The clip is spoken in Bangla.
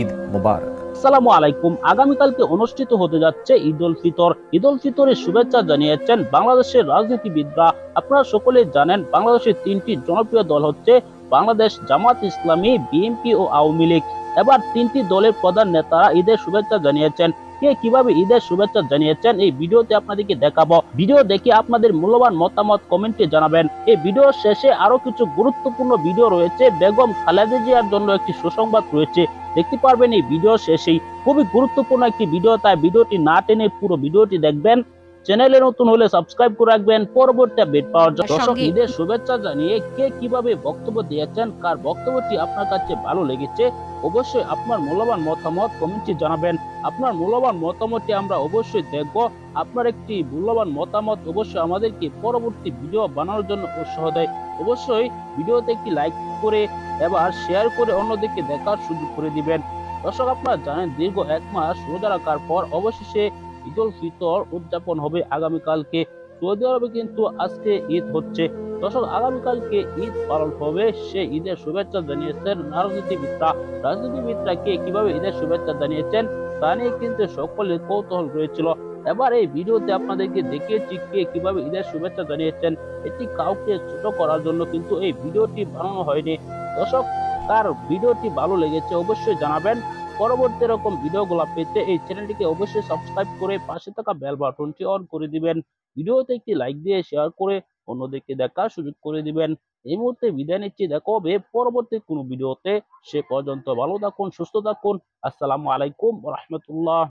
ঈদ মোবারক। আসসালামু আলাইকুম। আগামীকালকে অনুষ্ঠিত হতে যাচ্ছে ঈদ উল ফিতর। ঈদ উল ফিতরের শুভেচ্ছা জানিয়েছেন বাংলাদেশের রাজনীতিবিদরা। আপনারা সকলেই জানেন বাংলাদেশের তিনটি জনপ্রিয় দল হচ্ছে বাংলাদেশ জামাত ইসলামী, বিএনপি ও আওয়ামী লীগ। এবার তিনটি দলের প্রধান নেতারা ঈদের শুভেচ্ছা জানিয়েছেন। কে কিভাবে ঈদের শুভেচ্ছা জানিয়েছেন এই ভিডিওতে আপনাদেরকে দেখাবো। ভিডিও দেখে আপনাদের মূল্যবান মতামত কমেন্টে জানাবেন। এই ভিডিও শেষে আরো কিছু গুরুত্বপূর্ণ ভিডিও রয়েছে। বেগম খালেদা জিয়ার জন্য একটি সুসংবাদ রয়েছে, দেখতে পারবেন এই ভিডিও শেষেই। খুবই গুরুত্বপূর্ণ একটি ভিডিও, তাই ভিডিওটি না টেনে পুরো ভিডিওটি দেখবেন। চ্যানেলে নতুন হলে সাবস্ক্রাইব করে রাখবেন পরবর্তী আপডেট পাওয়ার জন্য। দর্শক, ঈদের শুভেচ্ছা জানিয়ে কে কিভাবে বক্তব্য দিয়েছেন, কার বক্তব্যটি আপনার কাছে ভালো লেগেছে, অবশ্যই আপনার মূল্যবান মতামত কমেন্টে জানাবেন। আপনার মূল্যবান মতামতটি আমরা অবশ্যই দেখব। আপনার একটি মূল্যবান মতামত অবশ্যই আমাদেরকে পরবর্তী ভিডিও বানানোর জন্য উৎসাহ দেয়। অবশ্যই ভিডিওতে একটি লাইক করে এবার শেয়ার করে অন্যদিকে দেখার সুযোগ করে দিবেন। দর্শক, আপনারা জানেন দীর্ঘ এক মাস রোজা রাখার পর অবশেষে ঈদ উল ফিতর উদযাপন হবে আগামীকালকে। সৌদি আরবে কিন্তু আজকে ঈদ হচ্ছে। দর্শক, আগামীকালকে ঈদ পালন হবে, সে ঈদের শুভেচ্ছা জানিয়েছেন রাজনীতিবিদরা। রাজনীতিবিদরা কে কিভাবে ঈদের শুভেচ্ছা জানিয়েছেন তা নিয়ে কিন্তু সকলের কৌতূহল রয়েছিল। এবার এই ভিডিওতে আপনাদেরকে দেখিয়েছি কে কিভাবে ঈদের শুভেচ্ছা জানিয়েছেন। এটি কাউকে ছোট করার জন্য কিন্তু এই ভিডিওটি বানানো হয়নি। দর্শক, কার ভিডিওটি ভালো লেগেছে অবশ্যই জানাবেন। পরবর্তী এরকম ভিডিওগুলো পেতে এই চ্যানেলটিকে অবশ্যই সাবস্ক্রাইব করে পাশে থাকা বেল বাটনটি অন করে দিবেন। ভিডিওতে একটি লাইক দিয়ে শেয়ার করে অন্যদেরকে দেখার সুযোগ করে দিবেন। এই মুহূর্তে বিদায় নিচ্ছি, দেখা হবে পরবর্তী কোনো ভিডিওতে। সে পর্যন্ত ভালো থাকুন, সুস্থ থাকুন। আসসালামু আলাইকুম ওয়া রাহমাতুল্লাহ।